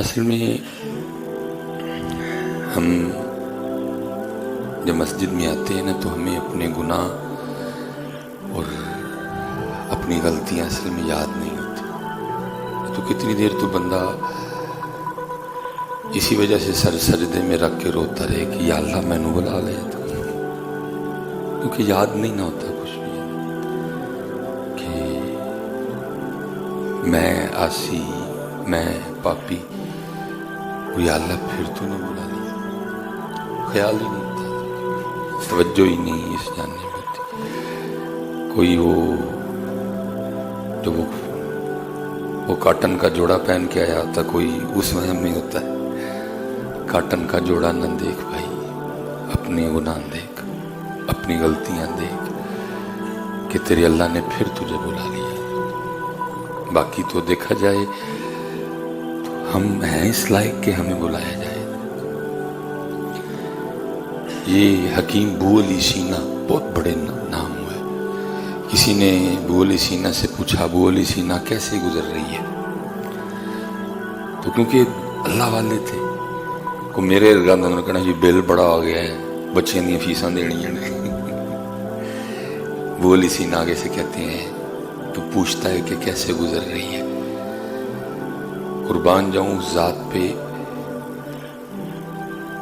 اصل میں ہم جب مسجد میں آتے ہیں نا تو ہمیں اپنے گناہ اور اپنی غلطیاں اصل میں یاد نہیں ہوتی، تو کتنی دیر تو بندہ اسی وجہ سے سر سجدے میں رکھ کے روتا رہے کہ یا اللہ میں نے بلا لے، کیونکہ یاد نہیں نہ ہوتا کچھ بھی کہ میں آسی، میں پاپی، یا اللہ پھر تو نے بلا لیا، خیال ہی نہیں ہوتا، توجہ ہی نہیں اس جاننے میں ہوتی۔ کوئی جو وہ کاٹن کا جوڑا پہن کے آیا ہوتا، کوئی اس وہم میں ہوتا ہے کاٹن کا جوڑا نہ دیکھ بھائی، اپنے گناہ دیکھ، اپنی غلطیاں دیکھ کہ تیرے اللہ نے پھر تجھے بلا لیا۔ باقی تو دیکھا جائے تو ہم ہیں اس لائق کہ ہمیں بلایا جائے۔ یہ حکیم بو علی سینا بہت بڑے نام ہوئے۔ کسی نے بو علی سینا سے پوچھا بو علی سینا کیسے گزر رہی ہے، تو کیونکہ اللہ والے تھے کو میرے ارگاند انہوں نے کہنا یہ بل بڑا آ گیا ہے، بچے دیا فیساں دینی ہیں۔ بو علی سینا آگے سے کہتے ہیں تو پوچھتا ہے کہ کیسے گزر رہی ہے، قربان جاؤں اس ذات پہ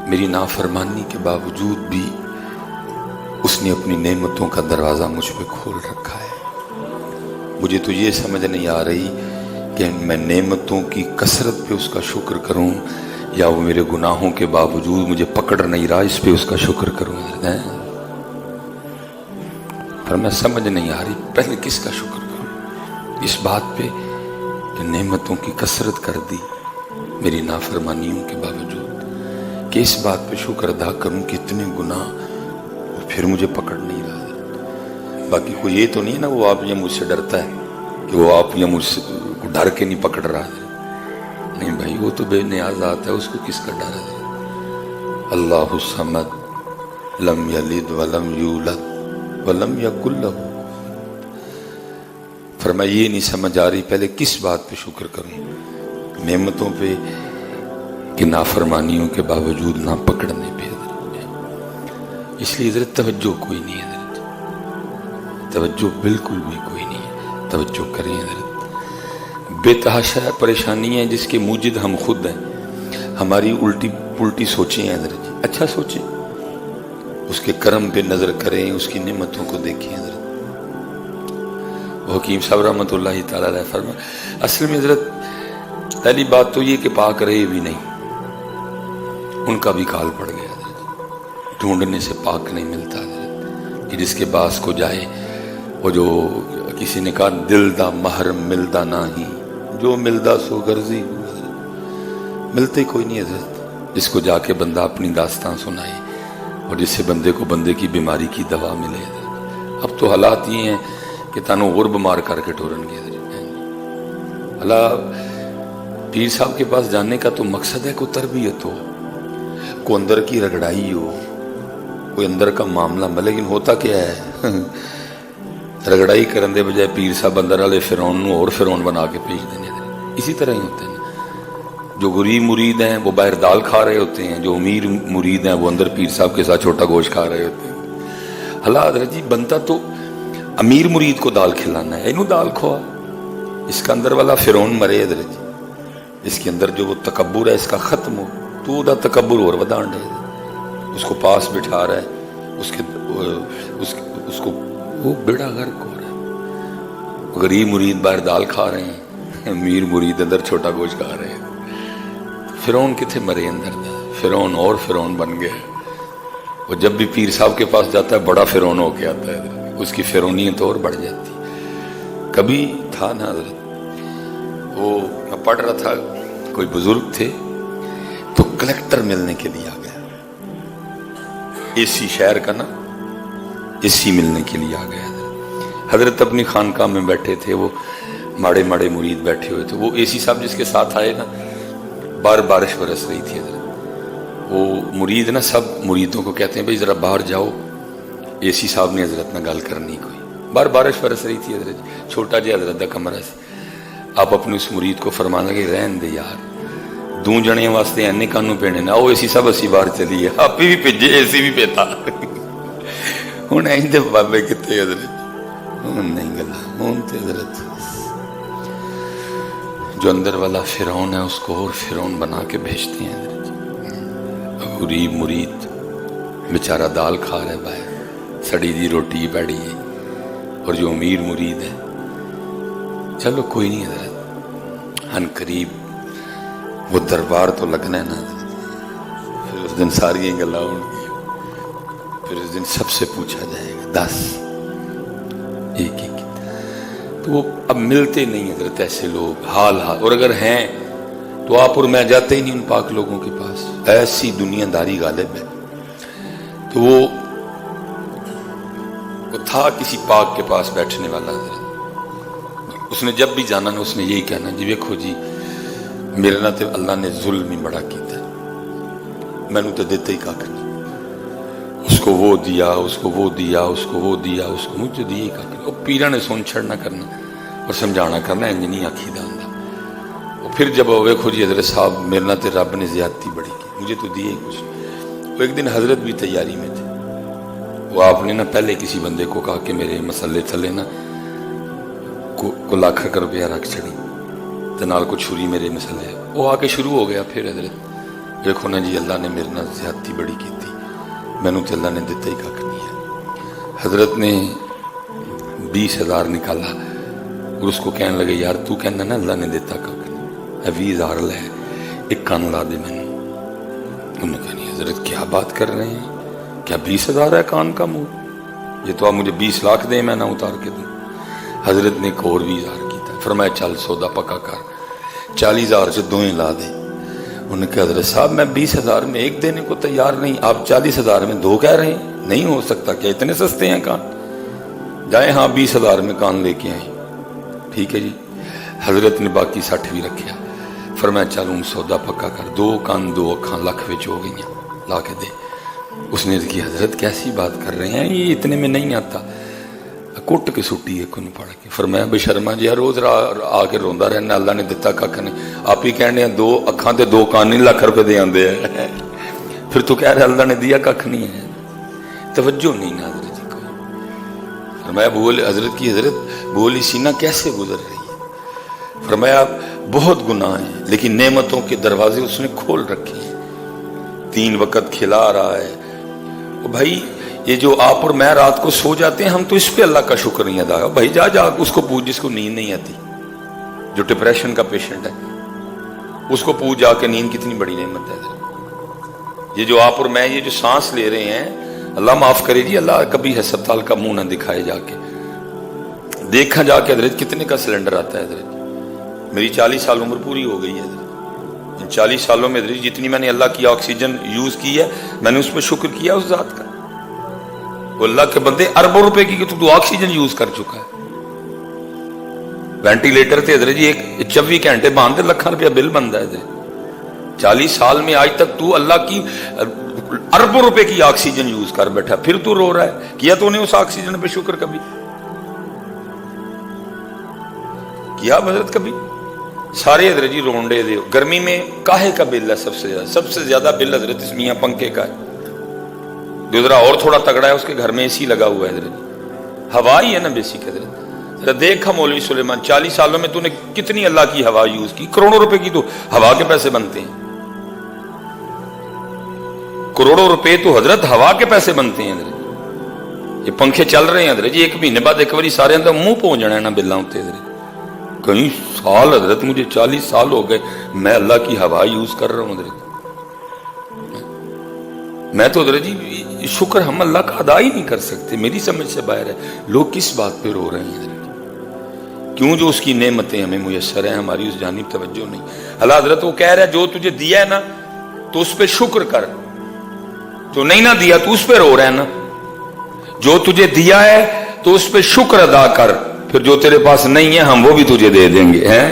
میری نافرمانی کے باوجود بھی اس نے اپنی نعمتوں کا دروازہ مجھ پہ کھول رکھا ہے۔ مجھے تو یہ سمجھ نہیں آ رہی کہ میں نعمتوں کی کثرت پہ اس کا شکر کروں یا وہ میرے گناہوں کے باوجود مجھے پکڑ نہیں رہا اس پہ اس کا شکر کروں، پر میں سمجھ نہیں آ رہی پہلے کس کا شکر کروں، اس بات پہ کہ نعمتوں کی کثرت کر دی میری نافرمانیوں کے باوجود، کہ اس بات پہ شکر ادا کروں کہ اتنے گناہ اور پھر مجھے پکڑ نہیں رہا۔ باقی کوئی یہ تو نہیں ہے نا وہ آپ یا مجھ سے ڈرتا ہے کہ وہ آپ یا مجھ سے ڈر کے نہیں پکڑ رہا ہے، نہیں بھائی وہ تو بے نیاز آتا ہے، اس کو کس کا ڈر ہے۔ اللہ الصمد لم یلد ولم یولد ولم یکن لہ، فرمایا یہ نہیں سمجھ آ رہی پہلے کس بات پہ شکر کروں، نعمتوں پہ کہ نافرمانیوں کے باوجود نہ پکڑنے پہ۔ اس لیے حضرت توجہ کوئی نہیں ہے، حضرت توجہ بالکل بھی کوئی نہیں ہے، توجہ کریں حضرت۔ بے تحاشا پریشانی ہے جس کے موجد ہم خود ہیں، ہماری الٹی پلٹی سوچیں ہیں حضرت جی، اچھا سوچیں، اس کے کرم پہ نظر کریں، اس کی نعمتوں کو دیکھیں حضرت۔ وہ حکیم صاحب رحمۃ اللہ تعالیٰ علیہ فرمائے اصل میں حضرت پہلی بات تو یہ کہ پاک رہے بھی نہیں، ان کا بھی کال پڑ گیا حضرت، ڈھونڈنے سے پاک نہیں ملتا حضرت، کہ جس کے باس کو جائے وہ جو کسی نے کہا دل دا محرم ملدا نہیں، جو ملدا سو غرضی، ملتے کوئی نہیں حضرت جس کو جا کے بندہ اپنی داستان سنائے اور جس سے بندے کو بندے کی بیماری کی دوا ملے حضرت۔ اب تو حالات یہ ہیں کہ تانوں غرب مار کر کے ٹورن گے حضرت۔ اللہ پیر صاحب کے پاس جانے کا تو مقصد ہے کوئی تربیت ہو، کوئی اندر کی رگڑائی ہو، کوئی اندر کا معاملہ، لیکن ہوتا کیا ہے رگڑائی کرن دے بجائے پیر صاحب اندر والے فرعون اور فرعون بنا کے بھیج دینے۔ اسی طرح ہی ہوتے ہیں، جو غریب مرید ہیں وہ باہر دال کھا رہے ہوتے ہیں، جو امیر مرید ہیں وہ اندر پیر صاحب کے ساتھ چھوٹا گوشت کھا رہے ہوتے ہیں۔ اللہ حضرت جی بنتا تو امیر مرید کو دال کھلانا ہے، انہوں دال کھوا، اس کا اندر والا فرعون مرے حضرت جی، اس کے اندر جو وہ تکبر ہے اس کا ختم ہو، تو دا تکبر اور ودان دے، اس کو پاس بٹھا رہا ہے، اس کو وہ بیڑا غرق ہو رہا ہے۔ غریب مرید باہر دال کھا رہے ہیں، امیر مرید اندر چھوٹا گوشت کھا رہے ہیں۔ فرعون کتنے مرے اندر دا، فرعون اور فرعون بن گیا، وہ جب بھی پیر صاحب کے پاس جاتا ہے بڑا فرعون ہو کے آتا ہے، اس کی فرعونیت اور بڑھ جاتی۔ کبھی تھا نا حضرت، وہ میں پڑھ رہا تھا، کوئی بزرگ تھے تو کلیکٹر ملنے کے لیے آ گیا، اے سی شہر کا نا اے سی ملنے کے لیے آ گیا حضرت اپنی خانقاہ میں بیٹھے تھے، وہ ماڑے ماڑے مرید بیٹھے ہوئے تھے، وہ اے سی صاحب جس کے ساتھ آئے نا بارش برس رہی تھی حضرت، وہ مرید نا سب مریدوں کو کہتے ہیں بھئی ذرا باہر جاؤ، اے سی صاحب نے حضرت نہ گل کرنی کوئی، بارش برس رہی تھی حضرت، چھوٹا جی حضرت دا کمرہ سے، آپ اپنے اس مرید کو فرمانا کہ رہن دے یار، दो जने वास्ते एने कानू पेने ना, वो एसी सब असी बाहर चलीए, आप भी भेजे एसी भी पेता हूँ इंदे बाबे कितने हजरत हूँ नहीं गला हूँ तो हजरत जो अंदर वाला फिरौन है उसको और फिरौन बना के भेजते हैं हजरत। गरीब मुरीद बेचारा दाल खा रहा है बाहर, सड़ी दी रोटी बैठी है, और जो अमीर मुरीद है चलो कोई नहीं हजरत, अन करीब वो दरबार तो लगना है ना। फिर उस दिन सारी गल्ला होंगी, फिर उस दिन सबसे पूछा जाएगा 10 एक एक। तो वो अब मिलते नहीं हजरत ऐसे लोग, हाल हाल, और अगर हैं तो आप और मैं जाते ही नहीं उन पाक लोगों के पास, ऐसी दुनियादारी गालिब है। तो वो था किसी पाक के पास बैठने वाला हजरत, उसने जब भी जाना ना उसने यही कहना, जी देखो जी मेरे ना तो अल्लाह ने जुल्म ही बड़ा किया, मैनू तो देते ही कख नहीं, उसको वो दिया, उसको वो दिया, उसको वो दिया, उसको मुझे दिए ही कख नहीं। वो पीरा ने सुन छड़ना करना और समझाना करना, इंज नहीं आखीदा होंदा। फिर जब वेखो जी हजरत साहब मेरे ना तो रब ने ज्यादती बड़ी की, मुझे तो दिए ही कुछ। वो एक दिन हजरत भी तैयारी में थे, वो आपने ना पहले किसी बंदे को कहा कि मेरे मसले थले ना को लाख रुपया रख छड़ी ते नाल को छुरी मेरे मसले है, वो आके शुरू हो गया। फिर हजरत देखो ना जी अल्लाह ने मेरे ना ज्यादती बड़ी की थी, मैनू तो अल्लाह ने दिता ही कख नहीं है। हजरत ने 20,000 निकाला और उसको कहने लगे यार तू कहना ना अल्लाह ने दिता कख नहीं, 20,000 ले एक कान ला दे मैनू। उन्होंने कहा नहीं हजरत क्या बात कर रहे हैं, क्या 20,000 है कान का मुंह, ये तो आप मुझे 20 लाख दे मैं ना उतार के दूं। हजरत ने एक और 20,000 किया, फरमाया चल सौदा पक्का कर, 40,000 से 2 ही ला दे। उन्होंने कहा हजरत साहब मैं 20,000 में एक देने को तैयार नहीं, आप 40,000 में 2 कह रहे हैं, नहीं हो सकता, क्या इतने सस्ते हैं कान, जाए हाँ 20,000 में कान लेके आए। ठीक है जी, हजरत ने बाकी 60 भी रखा, फरमाया चल हूँ सौदा पक्का कर, 2 कान 2 अखां लख विच हो गई ला के दे। उसने की हजरत कैसी बात कर रहे हैं, ये इतने में नहीं आता, कुट के सुट्टी है कुन पड़ के। फरमाया बेशर्मा जी रोज आके रोंदा रहना अल्लाह ने दिता कख नहीं, आप ही कहने 2 अखां ते 2 कान नहीं लाख रुपए दे आंदे है फिर तू कह रहा अल्लाह ने दिया कख नहीं है, तवज्जो नहीं ना हजरत जी को। फरमाया बोल हजरत की हजरत बोली सीना कैसे गुजर रही है, फरमाया बहुत गुनाह है लेकिन नेमतों के दरवाजे उसने खोल रखे हैं, 3 वक्त खिला रहा है। भाई ये जो आप और मैं रात को सो जाते हैं हम तो इस पे अल्लाह का शुक्र नहीं अदा, भाई जा जा उसको पूछ जिसको नींद नहीं आती, जो डिप्रेशन का पेशेंट है उसको पूछ जाके नींद कितनी बड़ी नेमत है। ये जो आप और मैं ये जो सांस ले रहे हैं, अल्लाह माफ करे जी, अल्लाह कभी अस्पताल का मुंह ना दिखाए, जाके देखा जाके हजरत कितने का सिलेंडर आता है। हजरत मेरी 40 साल उम्र पूरी हो गई है, इन 40 सालों में हजरत जितनी मैंने अल्लाह की ऑक्सीजन यूज की है मैंने उस पर शुक्र किया उस जात का। अल्लाह के बंदे अरबों रुपए की तू ऑक्सीजन यूज कर चुका है, वेंटिलेटर थे हजरत जी एक 24 घंटे बांध दे लाख रुपया बिल बनता है। 40 साल में आज तक तू अल्लाह की अरबों रुपए की ऑक्सीजन यूज कर बैठा, फिर तू रो रहा है, किया तूने उस ऑक्सीजन पे शुक्र कभी किया हजरत कभी? सारे हजरत जी रोंडे दे, गर्मी में काहे का बिल है सबसे ज्यादा बिल हजरत इस मियां पंखे का है, दूसरा और थोड़ा तगड़ा है उसके घर में एसी लगा हुआ है हजरत, हवा ही है ना बेसिक हजरत। देखा मौलवी सुलेमान 40 सालों में तूने कितनी अल्लाह की हवा यूज की, करोड़ों रुपए की तो हवा के पैसे बनते हैं, करोड़ों रुपए तो हजरत हवा के पैसे बनते हैं हजरत। ये पंखे चल रहे हैं हजरत जी, 1 महीने बाद एक बार सारे अंदर मुंह पहुंच जाना है ना बिल्ला उत्ते हजरत। कई साल हजरत मुझे 40 साल हो गए मैं अल्लाह की हवा यूज कर रहा हूं हजरत, मैं तो हजरत जी शुक्र हम अल्लाह का अदा ही नहीं कर सकते, मेरी समझ से बाहर है। लोग किस बात पे रो रहे हैं क्यों? जो उसकी नेमतें हमें मुयस्सर है हमारी उस जानिब तवज्जो नहीं। अल्लाह हजरत वो कह रहा है जो तुझे दिया है ना तो उस पर शुक्र कर, जो नहीं ना दिया तो उस पर रो रहा है ना, जो तुझे दिया है तो उस पर शुक्र अदा कर, फिर जो तेरे पास नहीं है हम वो भी तुझे दे देंगे। हैं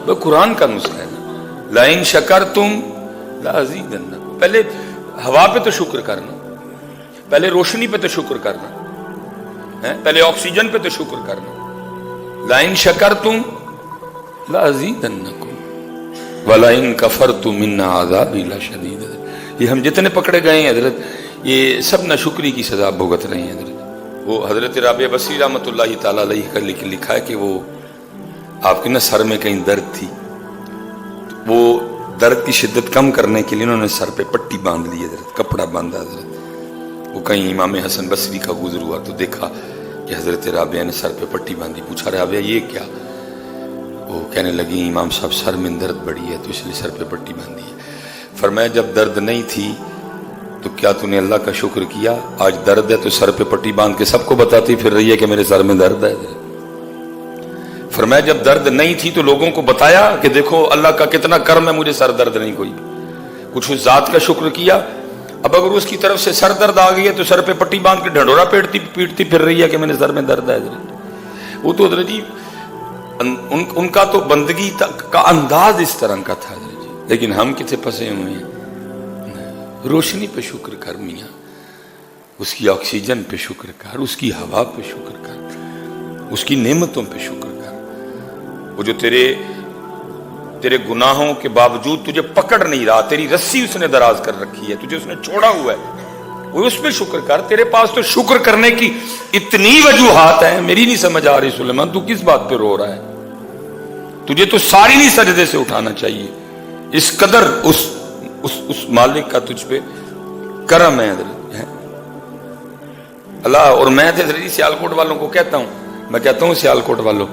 वो कुरान का नुस्खा है ना, लाइन शकर तुम लाज़ीदन्नकुम। पहले हवा पे तो शुक्र करना, पहले रोशनी पे तो शुक्र करना है, पहले ऑक्सीजन पे तो शुक्र करना। लाइन शकर तुम लाज़ीदन्नकुम, वलाइन कफरतु मिन्ना आज़ाबी लशदीद। ये हम जितने पकड़े गए हैं हजरत, ये सब नाशुक्री की सजा भुगत रहे हैं हजरत। वो हजरत राबिया बसरी रहमतुल्लाहि तआला अलैहि का लिखा है कि वो आपके ना सर में कहीं दर्द थी, वो दर्द की शिद्दत कम करने के लिए उन्होंने सर पे पट्टी बांध ली हजरत, कपड़ा बांधा हजरत। वो कहीं इमाम हसन बसरी का गुजर हुआ तो देखा कि हजरत राबिया ने सर पे पट्टी बांधी। पूछा राबिया ये क्या? वो कहने लगी इमाम साहब सर में दर्द बढ़ी है तो इसलिए सर पे पट्टी बांधी है। फरमाया जब दर्द नहीं थी तो क्या तूने अल्लाह का शुक्र किया? आज दर्द है तो सर पे पट्टी बांध के सबको बताती फिर रही है कि मेरे सर में दर्द है। फरमाया जब दर्द नहीं थी तो लोगों को बताया कि देखो अल्लाह का कितना कर्म है, मुझे सर दर्द नहीं कोई। कुछ उस जात का शुक्र किया। अब अगर उसकी तरफ से सर दर्द आ गई है तो सर पे पट्टी बांध के ढंढोरा पीटती फिर रही है कि मेरे सर में दर्द है। वो तो हजरत जी उनका तो बंदगी का अंदाज इस तरह का था हजरत जी। लेकिन हम कितने फंसे हुए हैं। रोशनी पे शुक्र कर मियाँ, उसकी ऑक्सीजन पे शुक्र कर, उसकी हवा पे शुक्र कर, उसकी नेमतों पे शुक्र कर। वो जो तेरे गुनाहों के बावजूद तुझे पकड़ नहीं रहा, तेरी रस्सी उसने दराज कर रखी है, तुझे उसने छोड़ा हुआ है, वो उस पे शुक्र कर। तेरे पास तो शुक्र करने की इतनी वजूहात है, मेरी नहीं समझ आ रही सुलेमान तू किस बात पे रो रहा है? तुझे तो सारी नहीं सजदे से उठाना चाहिए। इस कदर उस मालिक का तुझ पे करम है अल्लाह। और मैं तो सियालकोट वालों को कहता हूं, मैं कहता हूं सियालकोट वालों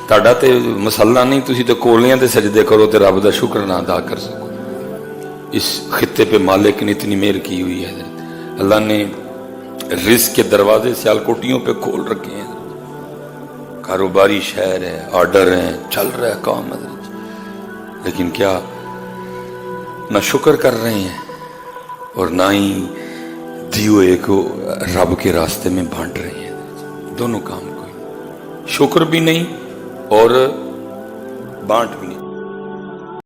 ताड़ा ते मसला नहीं, तुसी तो कोलियां ते सजदे करो ते रब दा शुक्र ना अदा कर सको। इस खित्ते पे मालिक ने इतनी मेहर की हुई है हजरत। अल्लाह ने रिज़्क़ के दरवाजे सियालकोटियों पे खोल रखे हैं। कारोबारी शहर है, ऑर्डर है, चल रहा है काम हजरत। लेकिन क्या ना शुक्र कर रहे हैं और ना ही दिए को रब के रास्ते में बांट रहे हैं। दोनों काम कोई, शुक्र भी नहीं और बांट भी नहीं।